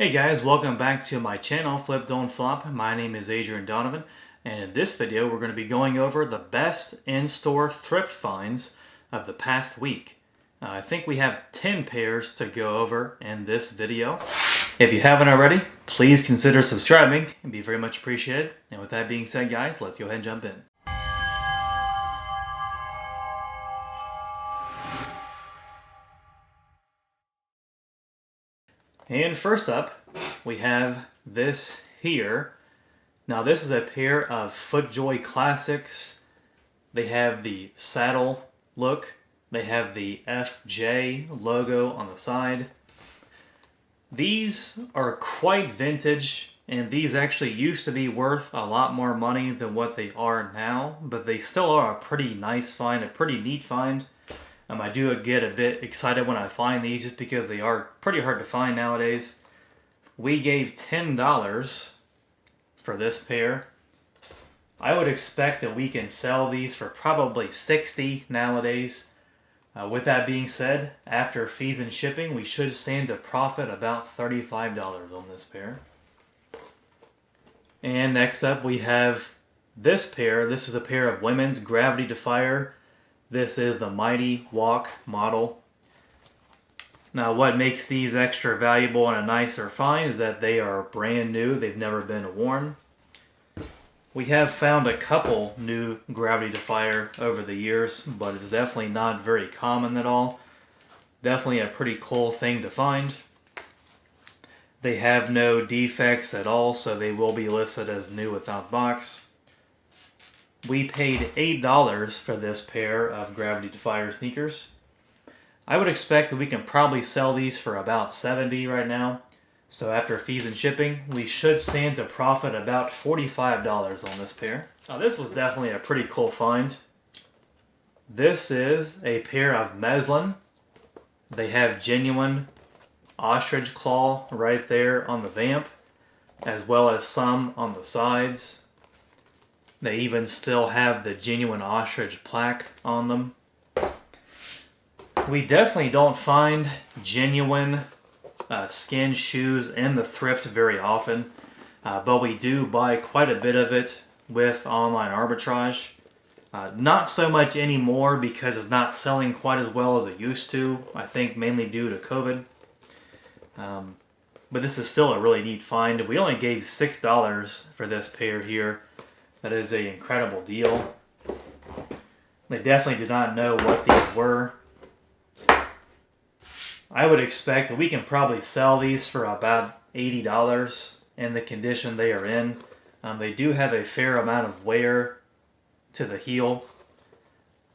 Hey guys, welcome back to my channel, Flip Don't Flop. My name is Adrian Donovan, and in this video we're going to be going over the best in-store thrift finds of the past week. I think we have 10 pairs to go over in this video. If you haven't already, please consider subscribing. It'd be very much appreciated. And with that being said, guys, let's go ahead and jump in. And first up, we have this here. Now this is a pair of FootJoy Classics. They have the saddle look. They have the FJ logo on the side. These are quite vintage, and these actually used to be worth a lot more money than what they are now, but they still are a pretty nice find, a pretty neat find. I do get a bit excited when I find these just because they are pretty hard to find nowadays. We gave $10 for this pair. I would expect that we can sell these for probably $60 nowadays. With that being said, after fees and shipping, we should stand to profit about $35 on this pair. And next up we have this pair. This is a pair of women's Gravity Defier. This is the Mighty Walk model. Now what makes these extra valuable and a nicer find is that they are brand new. They've never been worn. We have found a couple new Gravity Defier over the years, but it's definitely not very common at all. Definitely a pretty cool thing to find. They have no defects at all, so they will be listed as new without box. We paid $8 for this pair of Gravity Defier sneakers. I would expect that we can probably sell these for about $70 right now. So after fees and shipping, we should stand to profit about $45 on this pair. Now this was definitely a pretty cool find. This is a pair of Meslin. They have genuine ostrich claw right there on the vamp, as well as some on the sides. They even still have the genuine ostrich plaque on them. We definitely don't find genuine skin shoes in the thrift very often, but we do buy quite a bit of it with online arbitrage. Not so much anymore because it's not selling quite as well as it used to, I think mainly due to COVID. But this is still a really neat find. We only gave $6 for this pair here. That is an incredible deal. They definitely did not know what these were. I would expect that we can probably sell these for about $80 in the condition they are in. They do have a fair amount of wear to the heel.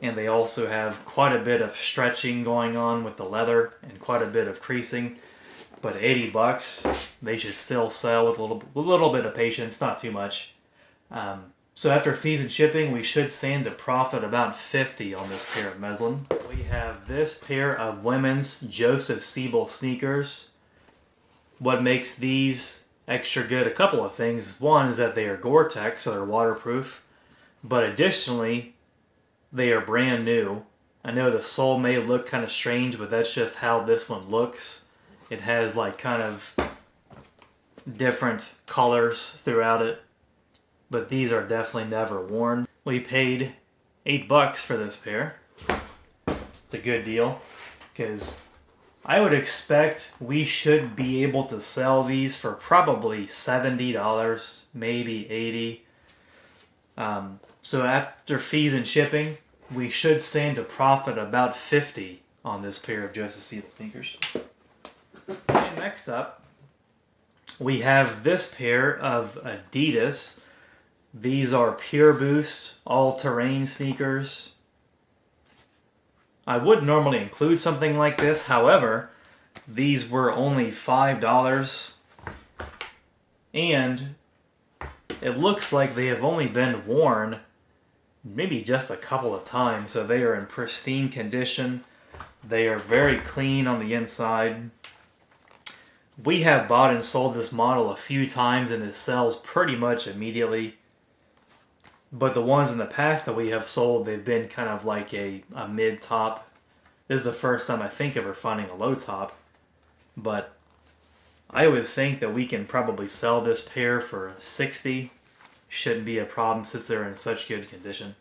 And they also have quite a bit of stretching going on with the leather and quite a bit of creasing. But $80, they should still sell with a little bit of patience, not too much. So after fees and shipping, we should stand to profit about $50 on this pair of Meslin. We have this pair of women's Joseph Siebel sneakers. What makes these extra good? A couple of things. One is that they are Gore-Tex, so they're waterproof. But additionally, they are brand new. I know the sole may look kind of strange, but that's just how this one looks. It has like kind of different colors throughout it. But these are definitely never worn. We paid $8 for this pair. It's a good deal because I would expect we should be able to sell these for probably $70, maybe $80. So after fees and shipping, we should stand to profit about $50 on this pair of Joseph Siebel sneakers. And next up, we have this pair of Adidas. These are Pure Boost all-terrain sneakers. I would normally include something like this, however, these were only $5. And it looks like they have only been worn maybe just a couple of times, so they are in pristine condition. They are very clean on the inside. We have bought and sold this model a few times and it sells pretty much immediately. But the ones in the past that we have sold, they've been kind of like a mid-top. This is the first time I think ever finding a low top. But I would think that we can probably sell this pair for $60. Shouldn't be a problem since they're in such good condition.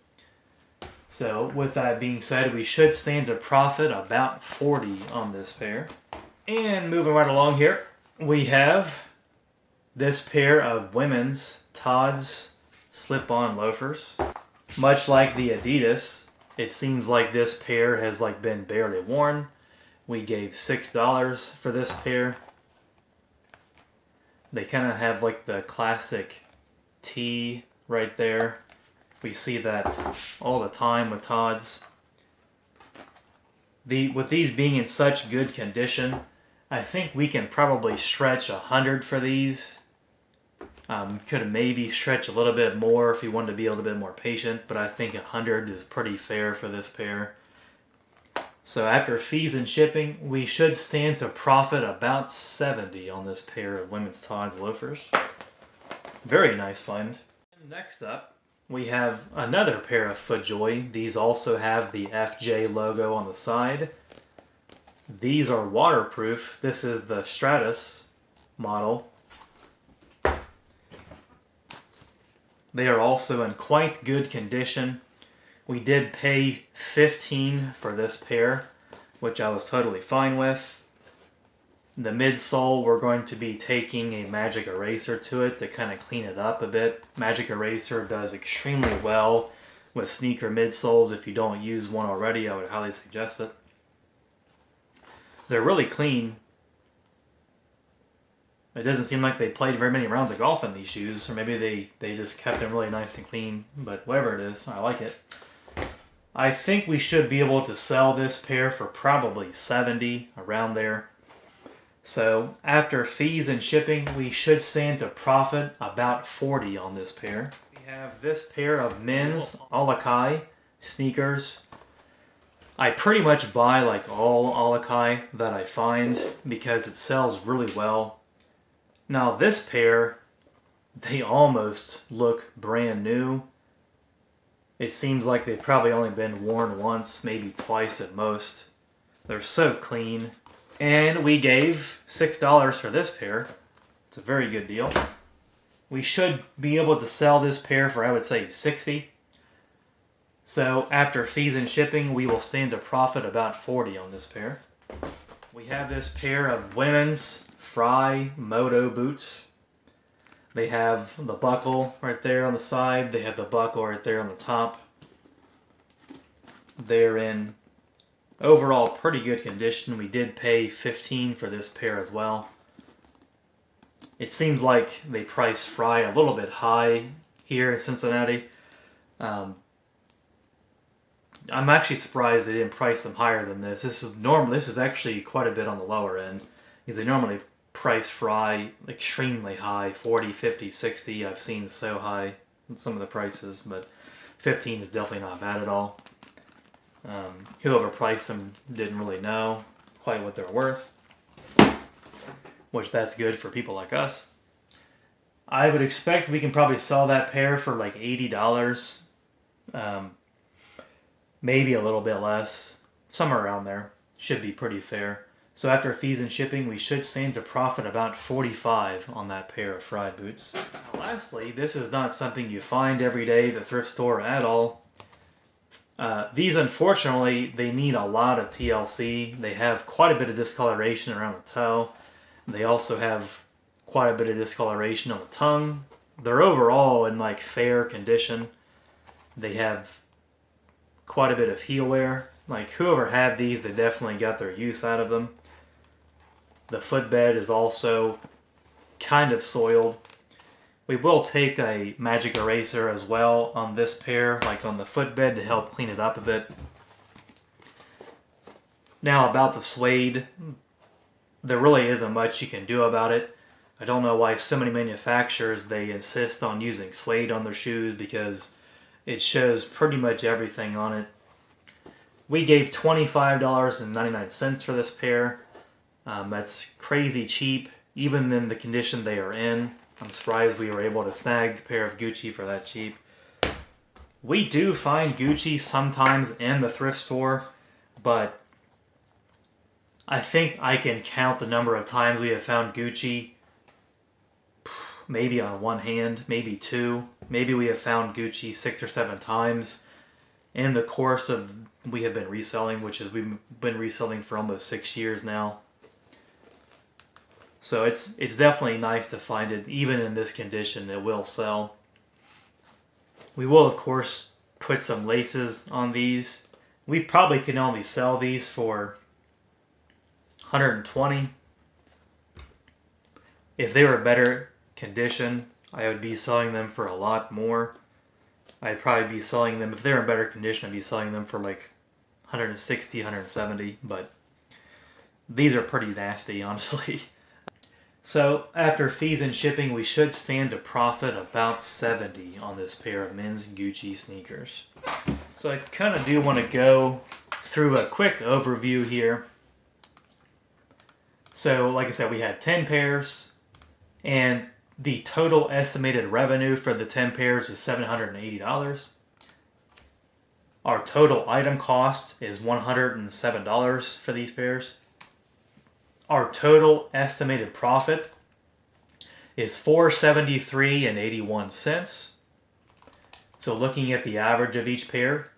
So with that being said, we should stand to profit about $40 on this pair. And moving right along here, we have this pair of women's Tod's slip-on loafers. Much like the Adidas, it seems like this pair has been barely worn. We gave $6 for this pair. They kind of have the classic T right there. We see that all the time with Tod's. With these being in such good condition, I think we can probably stretch 100 for these. Could maybe stretch a little bit more if you wanted to be a little bit more patient, but I think 100 is pretty fair for this pair. So after fees and shipping, we should stand to profit about $70 on this pair of women's Tod's loafers. Very nice find. Next up, we have another pair of FootJoy. These also have the FJ logo on the side. These are waterproof. This is the Stratus model. They are also in quite good condition. We did pay $15 for this pair, which I was totally fine with. The midsole, we're going to be taking a magic eraser to it to kind of clean it up a bit. Magic eraser does extremely well with sneaker midsoles. If you don't use one already, I would highly suggest it. They're really clean. It doesn't seem like they played very many rounds of golf in these shoes, or maybe they just kept them really nice and clean, but whatever it is, I like it. I think we should be able to sell this pair for probably $70, around there. So after fees and shipping, we should stand to profit about $40 on this pair. We have this pair of men's Alakai sneakers. I pretty much buy all Alakai that I find because it sells really well. Now this pair, they almost look brand new. It seems like they've probably only been worn once, maybe twice at most. They're so clean. And we gave $6 for this pair. It's a very good deal. We should be able to sell this pair for, I would say, $60. So after fees and shipping, we will stand to profit about $40 on this pair. We have this pair of women's Fry Moto boots. They have the buckle right there on the side. They have the buckle right there on the top. They're in overall pretty good condition. We did pay $15 for this pair as well. It seems like they priced Fry a little bit high here in Cincinnati. I'm actually surprised they didn't price them higher than this. This is actually quite a bit on the lower end, because they normally price Fry extremely high, 40, 50, 60. I've seen so high in some of the prices, but 15 is definitely not bad at all. Whoever priced them didn't really know quite what they're worth, which that's good for people like us. I would expect we can probably sell that pair for $80. Maybe a little bit less. Somewhere around there. Should be pretty fair. So after fees and shipping, we should stand to profit about $45 on that pair of Fry boots. Now, lastly, this is not something you find every day at the thrift store at all. These, unfortunately, they need a lot of TLC. They have quite a bit of discoloration around the toe. They also have quite a bit of discoloration on the tongue. They're overall in fair condition. They have quite a bit of heel wear. Whoever had these, they definitely got their use out of them. The footbed is also kind of soiled. We will take a magic eraser as well on this pair, on the footbed, to help clean it up a bit. Now about the suede, there really isn't much you can do about it. I don't know why so many manufacturers, they insist on using suede on their shoes, because it shows pretty much everything on it. We gave $25.99 for this pair. That's crazy cheap, even in the condition they are in. I'm surprised we were able to snag a pair of Gucci for that cheap. We do find Gucci sometimes in the thrift store, but I think I can count the number of times we have found Gucci maybe on one hand, maybe two. Maybe we have found Gucci 6 or 7 times in the course of we have been reselling, which is we've been reselling for almost 6 years now. So it's definitely nice to find it, even in this condition, it will sell. We will, of course, put some laces on these. We probably can only sell these for $120. If they were better condition, I would be selling them for a lot more. I'd probably be selling them, if they're in better condition, I'd be selling them for like $160, $170, but these are pretty nasty, honestly. So after fees and shipping, we should stand to profit about $70 on this pair of men's Gucci sneakers. So I kind of do want to go through a quick overview here. So like I said, we had 10 pairs, and the total estimated revenue for the 10 pairs is $780. Our total item cost is $107 for these pairs. Our total estimated profit is $473.81. So looking at the average of each pair,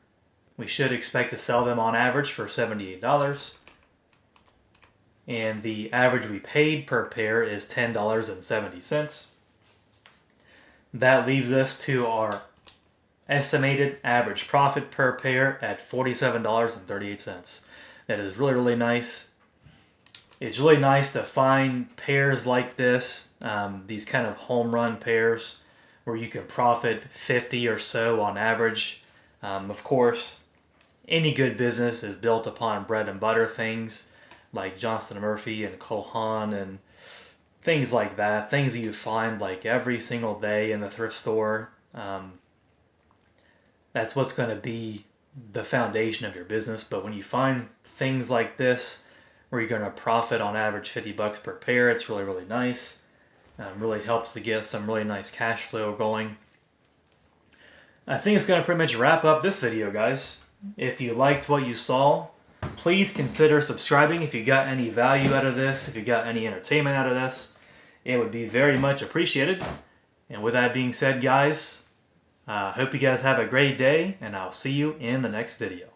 we should expect to sell them on average for $78. And the average we paid per pair is $10.70. That leaves us to our estimated average profit per pair at $47.38. That is really, really nice. It's really nice to find pairs like this, these kind of home run pairs, where you can profit 50 or so on average. Of course, any good business is built upon bread and butter things like Johnston & Murphy and Cole Haan and things like that. Things that you find like every single day in the thrift store. That's what's going to be the foundation of your business. But when you find things like this, where you're going to profit on average $50 per pair, it's really, really nice. Really helps to get some really nice cash flow going. I think it's going to pretty much wrap up this video, guys. If you liked what you saw, please consider subscribing if you got any value out of this, if you got any entertainment out of this. It would be very much appreciated. And with that being said, guys, hope you guys have a great day, and I'll see you in the next video.